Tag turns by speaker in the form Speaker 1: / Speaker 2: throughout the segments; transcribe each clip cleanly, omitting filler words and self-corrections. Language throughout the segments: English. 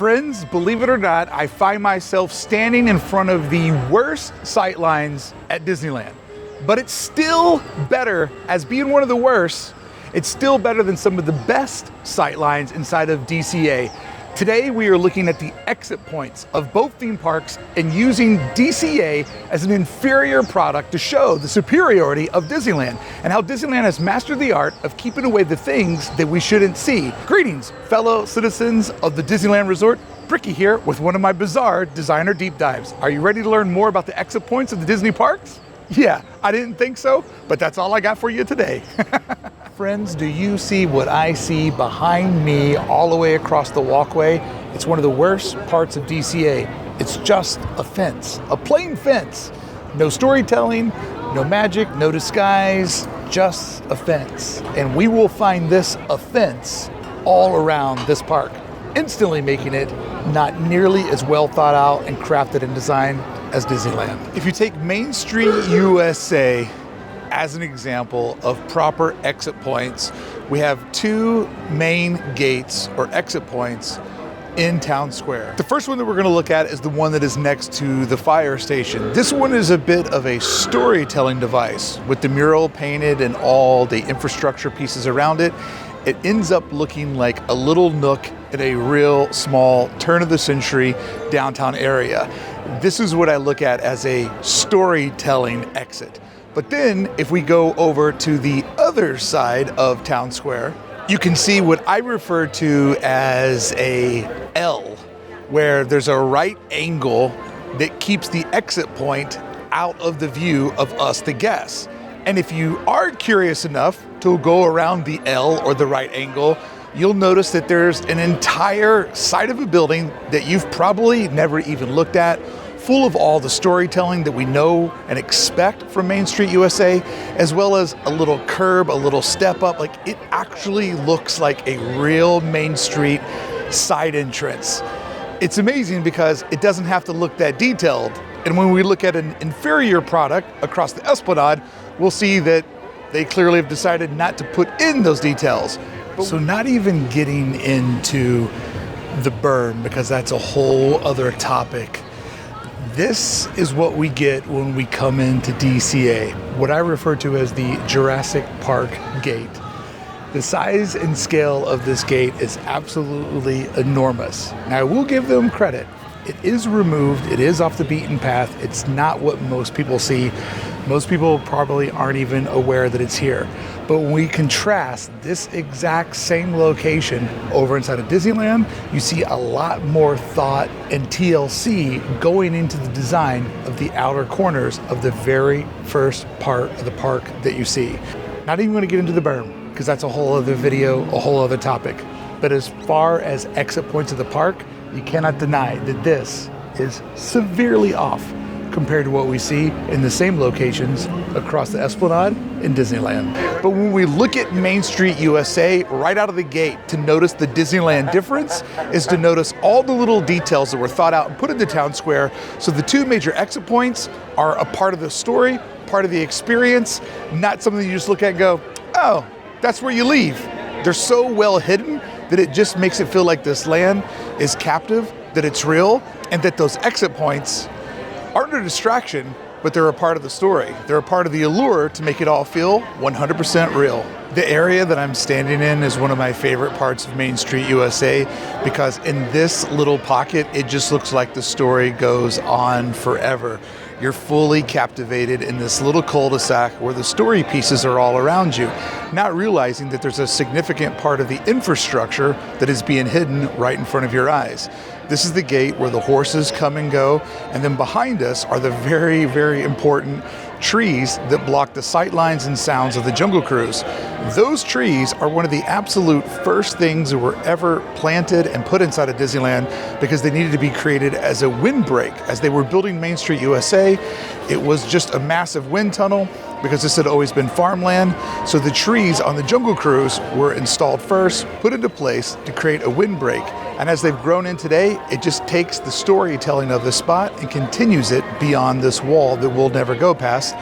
Speaker 1: Friends, believe it or not, I find myself standing in front of the worst sightlines at Disneyland. But it's still better, as being one of the worst, it's still better than some of the best sightlines inside of DCA. Today we are looking at the exit points of both theme parks and using DCA as an inferior product to show the superiority of Disneyland and how Disneyland has mastered the art of keeping away the things that we shouldn't see. Greetings, fellow citizens of the Disneyland Resort. Brickey here with one of my bizarre designer deep dives. Are you ready to learn more about the exit points of the Disney parks? Yeah, I didn't think so, but that's all I got for you today. Friends, do you see what I see behind me all the way across the walkway? It's one of the worst parts of DCA. It's just a fence, a plain fence. No storytelling, no magic, no disguise, just a fence. And we will find this offense all around this park, instantly making it not nearly as well thought out and crafted and designed as Disneyland. If you take Main Street USA as an example of proper exit points, we have two main gates or exit points in Town Square. The first one that we're going to look at is the one that is next to the fire station. This one is a bit of a storytelling device with the mural painted and all the infrastructure pieces around it. It ends up looking like a little nook in a real small turn of the century downtown area. This is what I look at as a storytelling exit. But then if we go over to the other side of Town Square, you can see what I refer to as a L, where there's a right angle that keeps the exit point out of the view of us, the guests. And if you are curious enough to go around the L or the right angle, you'll notice that there's an entire side of a building that you've probably never even looked at, full of all the storytelling that we know and expect from Main Street USA, as well as a little curb, a little step up. Like, it actually looks like a real Main Street side entrance. It's amazing because it doesn't have to look that detailed. And when we look at an inferior product across the Esplanade, we'll see that they clearly have decided not to put in those details. So not even getting into the berm, because that's a whole other topic. This is what we get when we come into DCA, what I refer to as the Jurassic Park gate. The size and scale of this gate is absolutely enormous. Now, I will give them credit. It is removed, it is off the beaten path. It's not what most people see. Most people probably aren't even aware that it's here. But when we contrast this exact same location over inside of Disneyland, you see a lot more thought and TLC going into the design of the outer corners of the very first part of the park that you see. Not even going to get into the berm, because that's a whole other video, a whole other topic. But as far as exit points of the park, you cannot deny that this is severely off compared to what we see in the same locations across the Esplanade in Disneyland. But when we look at Main Street USA right out of the gate, to notice the Disneyland difference is to notice all the little details that were thought out and put into Town Square. So the two major exit points are a part of the story, part of the experience, not something you just look at and go, oh, that's where you leave. They're so well hidden that it just makes it feel like this land is captive, that it's real, and that those exit points aren't a distraction, but they're a part of the story. They're a part of the allure to make it all feel 100% real. The area that I'm standing in is one of my favorite parts of Main Street USA, because in this little pocket, it just looks like the story goes on forever. You're fully captivated in this little cul-de-sac where the story pieces are all around you, not realizing that there's a significant part of the infrastructure that is being hidden right in front of your eyes. This is the gate where the horses come and go, and then behind us are the very, very important trees that block the sight lines and sounds of the Jungle Cruise. Those trees are one of the absolute first things that were ever planted and put inside of Disneyland, because they needed to be created as a windbreak. As they were building Main Street USA, it was just a massive wind tunnel, because this had always been farmland. So the trees on the Jungle Cruise were installed first, put into place to create a windbreak. And as they've grown in today, it just takes the storytelling of the spot and continues it beyond this wall that we'll never go past,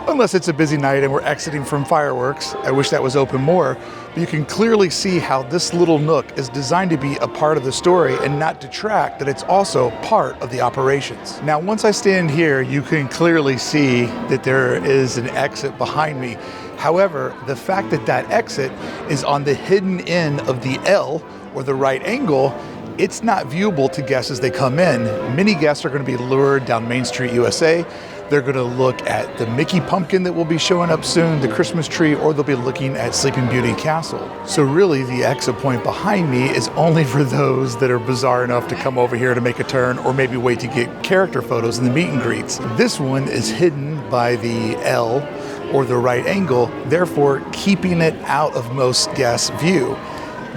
Speaker 1: unless it's a busy night and we're exiting from fireworks. I wish that was open more, but you can clearly see how this little nook is designed to be a part of the story and not detract that it's also part of the operations. Now, once I stand here, you can clearly see that there is an exit behind me. However, the fact that that exit is on the hidden end of the L, or the right angle, it's not viewable to guests as they come in. Many guests are going to be lured down Main Street, USA. They're going to look at the Mickey pumpkin that will be showing up soon, the Christmas tree, or they'll be looking at Sleeping Beauty Castle. So really, the exit point behind me is only for those that are bizarre enough to come over here to make a turn, or maybe wait to get character photos in the meet and greets. This one is hidden by the L, or the right angle, therefore keeping it out of most guests' view.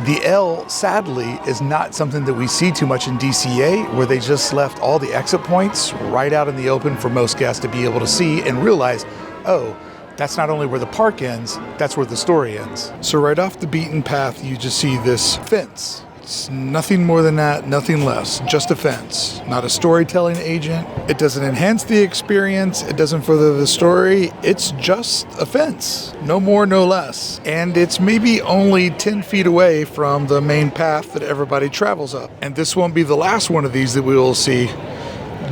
Speaker 1: The L, sadly, is not something that we see too much in DCA, where they just left all the exit points right out in the open for most guests to be able to see and realize, oh, that's not only where the park ends, that's where the story ends. So right off the beaten path, you just see this fence. It's nothing more than that, nothing less, just a fence, not a storytelling agent. It doesn't enhance the experience, it doesn't further the story, it's just a fence, no more, no less. And it's maybe only 10 feet away from the main path that everybody travels up. And this won't be the last one of these that we will see.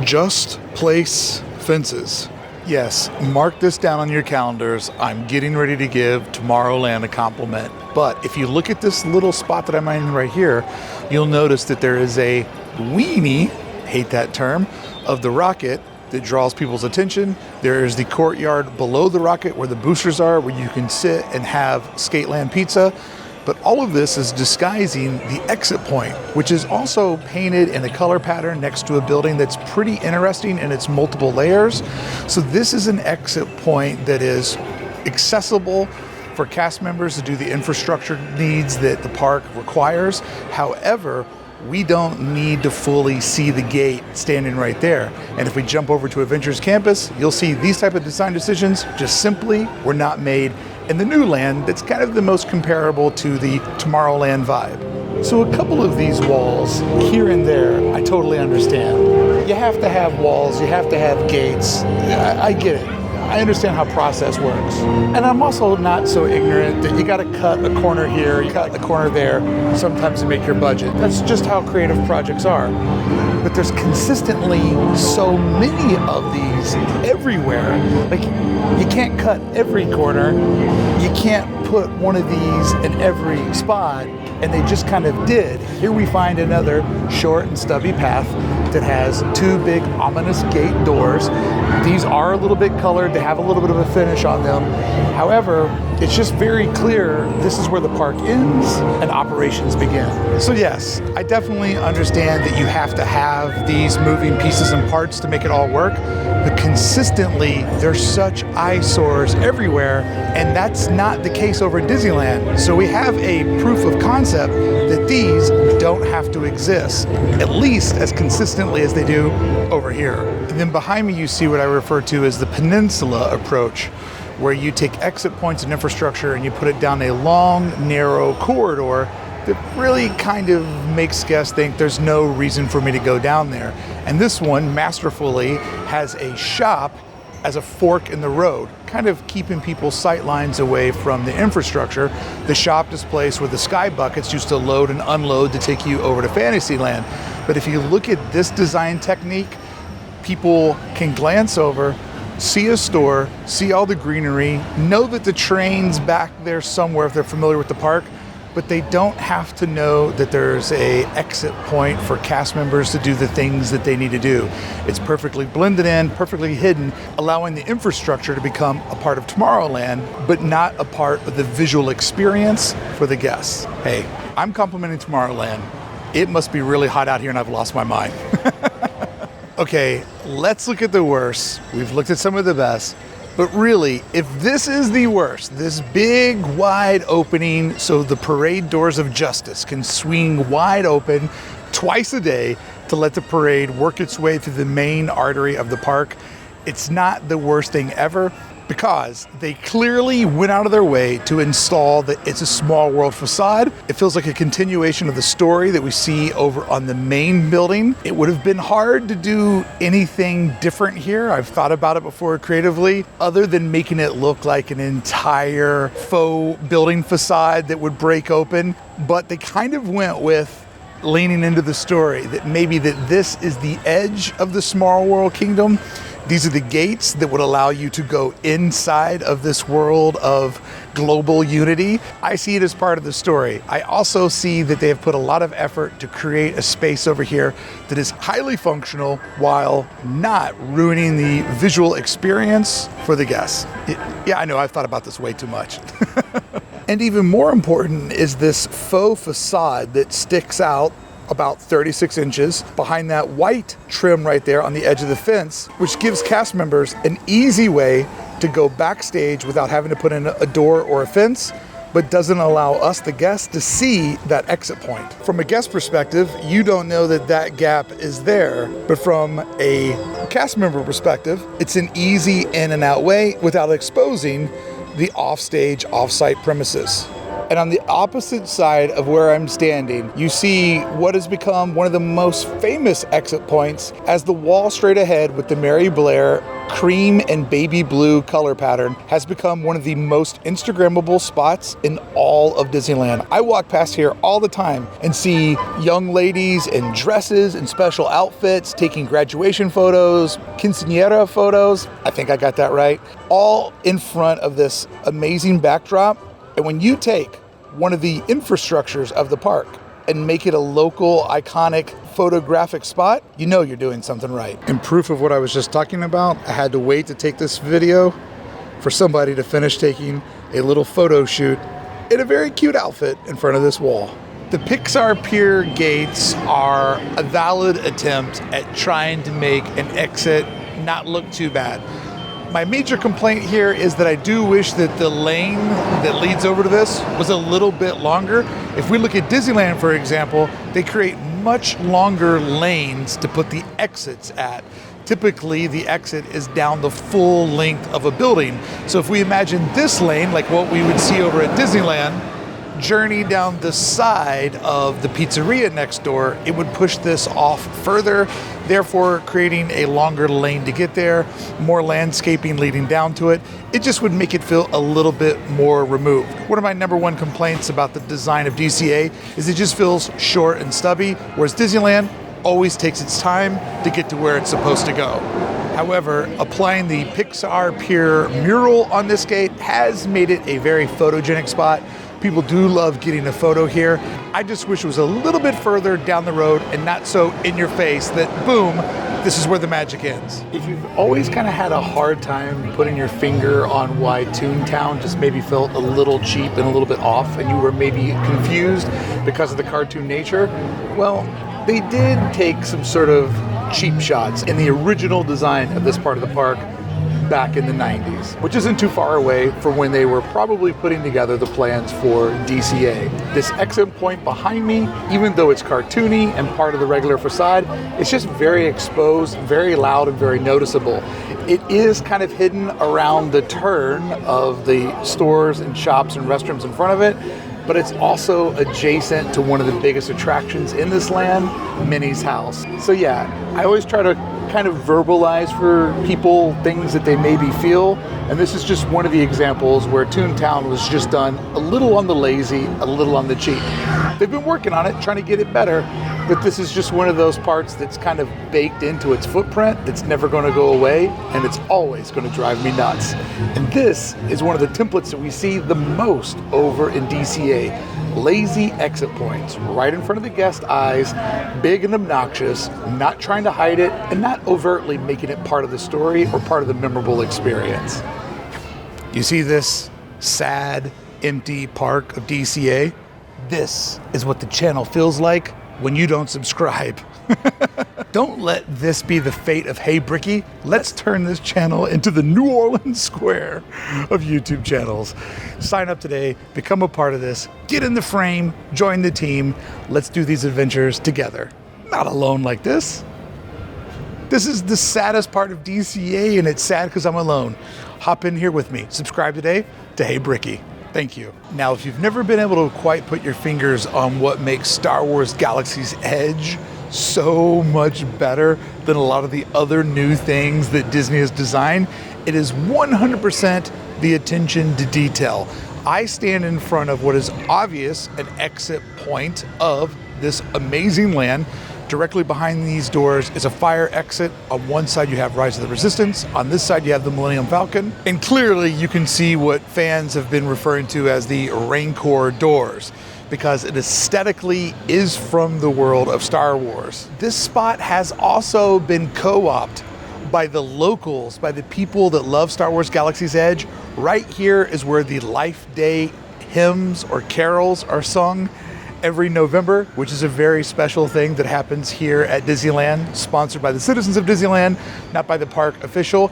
Speaker 1: Just place fences. Yes, mark this down on your calendars. I'm getting ready to give Tomorrowland a compliment. But if you look at this little spot that I'm in right here, you'll notice that there is a weenie, hate that term, of the rocket that draws people's attention. There is the courtyard below the rocket where the boosters are, where you can sit and have Skateland pizza. But all of this is disguising the exit point, which is also painted in a color pattern next to a building that's pretty interesting in its multiple layers. So this is an exit point that is accessible for cast members to do the infrastructure needs that the park requires. However, we don't need to fully see the gate standing right there. And if we jump over to Avengers Campus, you'll see these type of design decisions just simply were not made in the new land that's kind of the most comparable to the Tomorrowland vibe. So a couple of these walls here and there, I totally understand. You have to have walls, you have to have gates. I get it. I understand how process works. And I'm also not so ignorant that you gotta cut a corner here, you cut a corner there, sometimes to make your budget. That's just how creative projects are. But there's consistently so many of these everywhere. Like, you can't cut every corner, you can't put one of these in every spot, and they just kind of did. Here we find another short and stubby path that has two big ominous gate doors. These are a little bit colored, they have a little bit of a finish on them. However, it's just very clear this is where the park ends and operations begin. So yes, I definitely understand that you have to have these moving pieces and parts to make it all work, but consistently there's such eyesores everywhere, and that's not the case over at Disneyland. So we have a proof of concept that these don't have to exist, at least as consistently as they do over here. And then behind me you see what I refer to as the peninsula approach, where you take exit points and infrastructure and you put it down a long, narrow corridor that really kind of makes guests think there's no reason for me to go down there. And this one masterfully has a shop as a fork in the road, kind of keeping people's sight lines away from the infrastructure. The shop is placed where the sky buckets used to load and unload to take you over to Fantasyland. But if you look at this design technique, people can glance over, see a store, see all the greenery, know that the train's back there somewhere if they're familiar with the park, but they don't have to know that there's a exit point for cast members to do the things that they need to do. It's perfectly blended in, perfectly hidden, allowing the infrastructure to become a part of Tomorrowland, but not a part of the visual experience for the guests. Hey, I'm complimenting Tomorrowland. It must be really hot out here and I've lost my mind. Okay, let's look at the worst. We've looked at some of the best. But really, if this is the worst, this big, wide opening so the parade doors of justice can swing wide open twice a day to let the parade work its way through the main artery of the park, it's not the worst thing ever. because they clearly went out of their way to install the It's a Small World facade. It feels like a continuation of the story that we see over on the main building. It would have been hard to do anything different here. I've thought about it before creatively, other than making it look like an entire faux building facade that would break open. But they kind of went with leaning into the story that maybe that this is the edge of the Small World Kingdom. These are the gates that would allow you to go inside of this world of global unity. I see it as part of the story. I also see that they have put a lot of effort to create a space over here that is highly functional while not ruining the visual experience for the guests. Yeah, I know, I've thought about this way too much. And even more important is this faux facade that sticks out about 36 inches behind that white trim right there on the edge of the fence, which gives cast members an easy way to go backstage without having to put in a door or a fence, but doesn't allow us, the guests, to see that exit point. From a guest perspective, you don't know that that gap is there, but from a cast member perspective, it's an easy in and out way without exposing the offstage, offsite premises. And on the opposite side of where I'm standing, you see what has become one of the most famous exit points, as the wall straight ahead with the Mary Blair cream and baby blue color pattern has become one of the most Instagrammable spots in all of Disneyland. I walk past here all the time and see young ladies in dresses and special outfits taking graduation photos, quinceañera photos, I think I got that right, all in front of this amazing backdrop. And when you take one of the infrastructures of the park and make it a local, iconic, photographic spot, you know you're doing something right. In proof of what I was just talking about, I had to wait to take this video for somebody to finish taking a little photo shoot in a very cute outfit in front of this wall. The Pixar Pier gates are a valid attempt at trying to make an exit not look too bad. My major complaint here is that I do wish that the lane that leads over to this was a little bit longer. If we look at Disneyland, for example, they create much longer lanes to put the exits at. Typically, the exit is down the full length of a building. So if we imagine this lane, like what we would see over at Disneyland, journey down the side of the pizzeria next door, it would push this off further, therefore creating a longer lane to get there, more landscaping leading down to it. It just would make it feel a little bit more removed. One of my number one complaints about the design of DCA is it just feels short and stubby, whereas Disneyland always takes its time to get to where it's supposed to go. However, applying the Pixar Pier mural on this gate has made it a very photogenic spot. People do love getting a photo here. I just wish it was a little bit further down the road and not so in your face that, boom, this is where the magic ends. If you've always kind of had a hard time putting your finger on why ToonTown just maybe felt a little cheap and a little bit off, and you were maybe confused because of the cartoon nature, well, they did take some sort of cheap shots in the original design of this part of the park back in the 90s, which isn't too far away from when they were probably putting together the plans for DCA. This exit point behind me, even though it's cartoony and part of the regular facade, it's just very exposed, very loud, and very noticeable. It is kind of hidden around the turn of the stores and shops and restrooms in front of it, but it's also adjacent to one of the biggest attractions in this land, Minnie's house. So yeah, I always try to kind of verbalize for people things that they maybe feel, and this is just one of the examples where ToonTown was just done a little on the lazy, a little on the cheap. They've been working on it, trying to get it better, but this is just one of those parts that's kind of baked into its footprint that's never going to go away, and it's always going to drive me nuts. And this is one of the templates that we see the most over in DCA. Lazy exit points right in front of the guest eyes, big and obnoxious, not trying to hide it, and not overtly making it part of the story or part of the memorable experience. You see this sad, empty park of DCA? This is what the channel feels like when you don't subscribe. Don't let this be the fate of Hey Brickey. Let's turn this channel into the New Orleans Square of YouTube channels. Sign up today, become a part of this, get in the frame, join the team. Let's do these adventures together. Not alone like this. This is the saddest part of DCA, and it's sad because I'm alone. Hop in here with me. Subscribe today to Hey Brickey. Thank you. Now, if you've never been able to quite put your fingers on what makes Star Wars Galaxy's Edge so much better than a lot of the other new things that Disney has designed, it is 100% the attention to detail. I stand in front of what is obvious an exit point of this amazing land. Directly behind these doors is a fire exit. On one side you have Rise of the Resistance, on this side you have the Millennium Falcon, and clearly you can see what fans have been referring to as the Rancor doors, because it aesthetically is from the world of Star Wars. This spot has also been co-opted by the locals, by the people that love Star Wars Galaxy's Edge. Right here is where the Life Day hymns or carols are sung every November, which is a very special thing that happens here at Disneyland, sponsored by the citizens of Disneyland, not by the park official.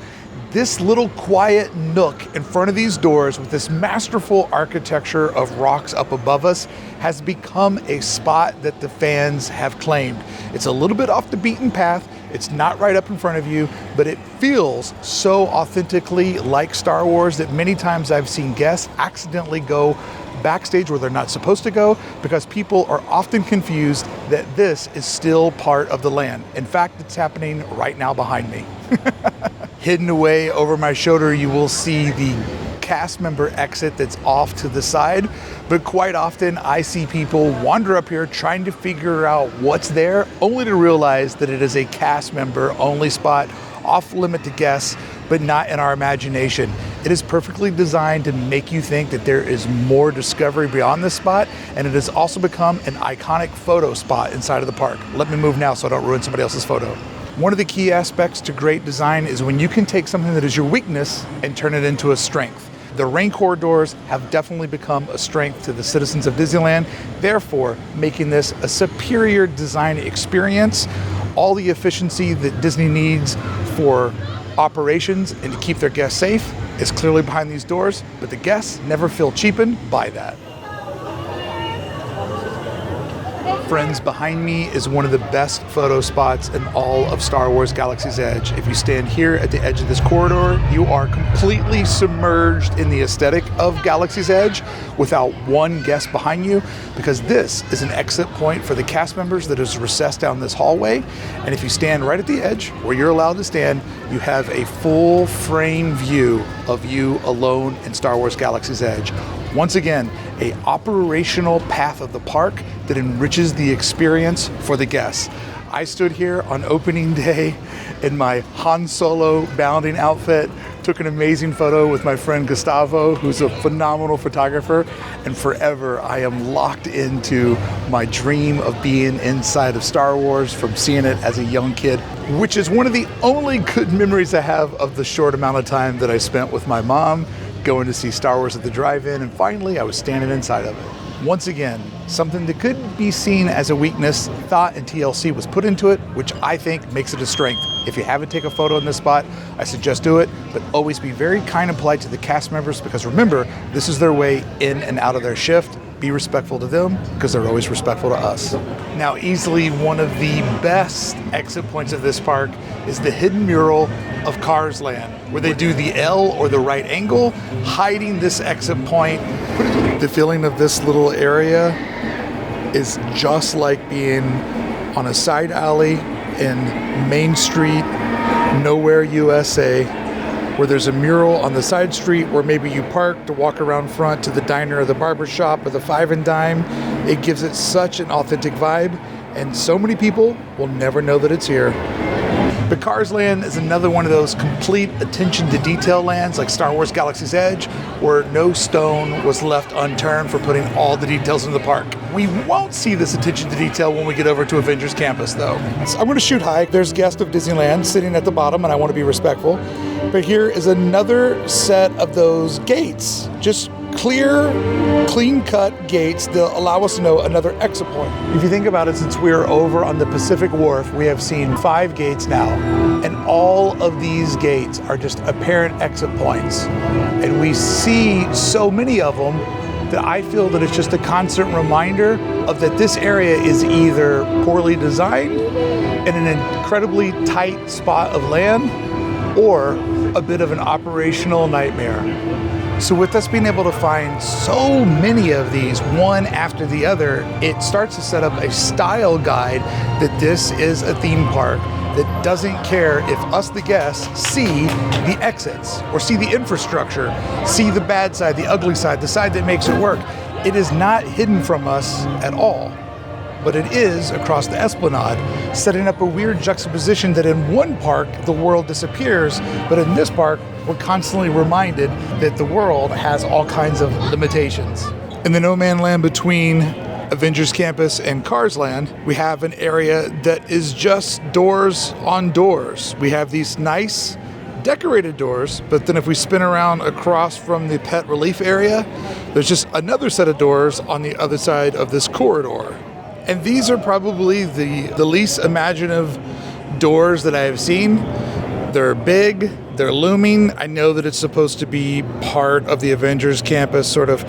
Speaker 1: This little quiet nook in front of these doors with this masterful architecture of rocks up above us has become a spot that the fans have claimed. It's a little bit off the beaten path. It's not right up in front of you, but it feels so authentically like Star Wars that many times I've seen guests accidentally go backstage where they're not supposed to go because people are often confused that this is still part of the land. In fact, it's happening right now behind me. Hidden away over my shoulder, you will see the cast member exit that's off to the side, but quite often I see people wander up here trying to figure out what's there, only to realize that it is a cast member only spot, off limit to guests, but not in our imagination. It is perfectly designed to make you think that there is more discovery beyond this spot, and it has also become an iconic photo spot inside of the park. Let me move now so I don't ruin somebody else's photo. One of the key aspects to great design is when you can take something that is your weakness and turn it into a strength. The Rancor doors have definitely become a strength to the citizens of Disneyland, therefore making this a superior design experience. All the efficiency that Disney needs for operations and to keep their guests safe is clearly behind these doors, but the guests never feel cheapened by that. Friends, behind me is one of the best photo spots in all of Star Wars Galaxy's Edge. If you stand here at the edge of this corridor, you are completely submerged in the aesthetic of Galaxy's Edge without one guest behind you, because this is an exit point for the cast members that is recessed down this hallway. And if you stand right at the edge where you're allowed to stand, you have a full frame view of you alone in Star Wars Galaxy's Edge. Once again, a operational path of the park that enriches the experience for the guests. I stood here on opening day in my Han Solo bounding outfit, took an amazing photo with my friend Gustavo, who's a phenomenal photographer, and forever I am locked into my dream of being inside of Star Wars from seeing it as a young kid, which is one of the only good memories I have of the short amount of time that I spent with my mom going to see Star Wars at the drive-in, and finally I was standing inside of it. Once again, something that could be seen as a weakness, thought and TLC was put into it, which I think makes it a strength. If you haven't taken a photo in this spot, I suggest do it, but always be very kind and polite to the cast members, because remember, this is their way in and out of their shift. Be respectful to them, because they're always respectful to us. Now, easily one of the best exit points of this park is the hidden mural of Cars Land, where they do the L or the right angle, hiding this exit point. The feeling of this little area is just like being on a side alley in Main Street, Nowhere, USA, where there's a mural on the side street where maybe you park to walk around front to the diner or the barber shop or the Five and Dime. It gives it such an authentic vibe, and so many people will never know that it's here. But Cars Land is another one of those complete attention to detail lands like Star Wars Galaxy's Edge, where no stone was left unturned for putting all the details in the park. We won't see this attention to detail when we get over to Avengers Campus, though. So I'm going to shoot high. There's guest of Disneyland sitting at the bottom, and I want to be respectful. But here is another set of those gates. Just clear, clean-cut gates that allow us to know another exit point. If you think about it, since we're over on the Pacific Wharf, we have seen 5 gates now, and all of these gates are just apparent exit points. And we see so many of them that I feel that it's just a constant reminder of that this area is either poorly designed in an incredibly tight spot of land, or a bit of an operational nightmare. So with us being able to find so many of these, one after the other, it starts to set up a style guide that this is a theme park that doesn't care if us, the guests, see the exits or see the infrastructure, see the bad side, the ugly side, the side that makes it work. It is not hidden from us at all, but it is across the Esplanade, setting up a weird juxtaposition that in one park, the world disappears, but in this park, we're constantly reminded that the world has all kinds of limitations. In the no man land between Avengers Campus and Cars Land, we have an area that is just doors on doors. We have these nice decorated doors, but then if we spin around across from the pet relief area, there's just another set of doors on the other side of this corridor. And these are probably the least imaginative doors that I have seen. They're big, they're looming. I know that it's supposed to be part of the Avengers Campus sort of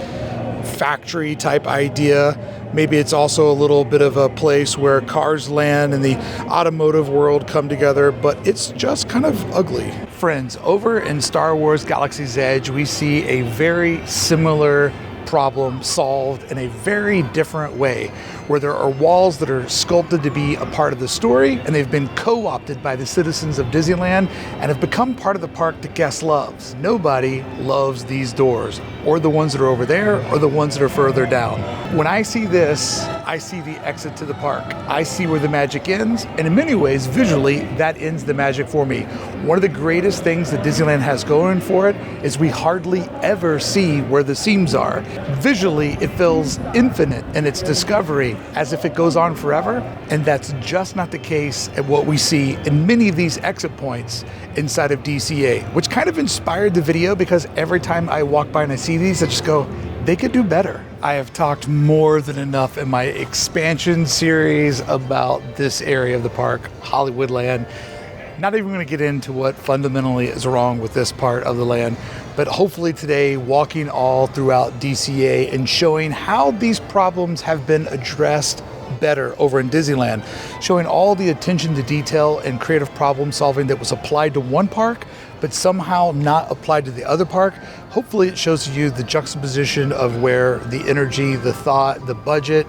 Speaker 1: factory type idea. Maybe it's also a little bit of a place where Cars Land and the automotive world come together, but it's just kind of ugly. Friends, over in Star Wars Galaxy's Edge, we see a very similar problem solved in a very different way, where there are walls that are sculpted to be a part of the story, and they've been co-opted by the citizens of Disneyland and have become part of the park that guests loves. Nobody loves these doors, or the ones that are over there, or the ones that are further down. When I see this, I see the exit to the park. I see where the magic ends, and in many ways, visually, that ends the magic for me. One of the greatest things that Disneyland has going for it is we hardly ever see where the seams are. Visually, it feels infinite in its discovery, as if it goes on forever, and that's just not the case at what we see in many of these exit points inside of DCA, which kind of inspired the video, because every time I walk by and I see these, I just go, they could do better. I have talked more than enough in my expansion series about this area of the park, Hollywoodland. Not even going to get into what fundamentally is wrong with this part of the land, but hopefully today, walking all throughout DCA and showing how these problems have been addressed better over in Disneyland, showing all the attention to detail and creative problem solving that was applied to one park, but somehow not applied to the other park. Hopefully it shows you the juxtaposition of where the energy, the thought, the budget,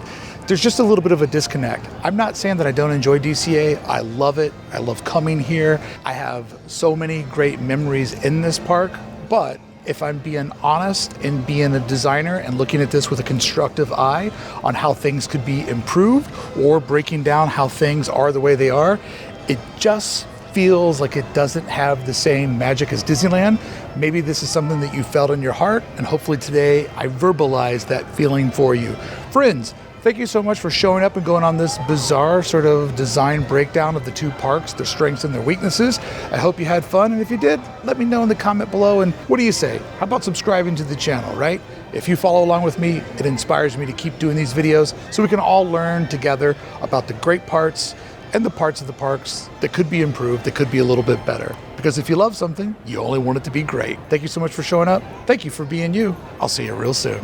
Speaker 1: there's just a little bit of a disconnect. I'm not saying that I don't enjoy DCA. I love it. I love coming here. I have so many great memories in this park, but if I'm being honest and being a designer and looking at this with a constructive eye on how things could be improved or breaking down how things are the way they are, it just feels like it doesn't have the same magic as Disneyland. Maybe this is something that you felt in your heart, and hopefully today I verbalized that feeling for you. Friends, thank you so much for showing up and going on this bizarre sort of design breakdown of the two parks, their strengths and their weaknesses. I hope you had fun, and if you did, let me know in the comment below. And what do you say? How about subscribing to the channel, right? If you follow along with me, it inspires me to keep doing these videos so we can all learn together about the great parts and the parts of the parks that could be improved, that could be a little bit better. Because if you love something, you only want it to be great. Thank you so much for showing up. Thank you for being you. I'll see you real soon.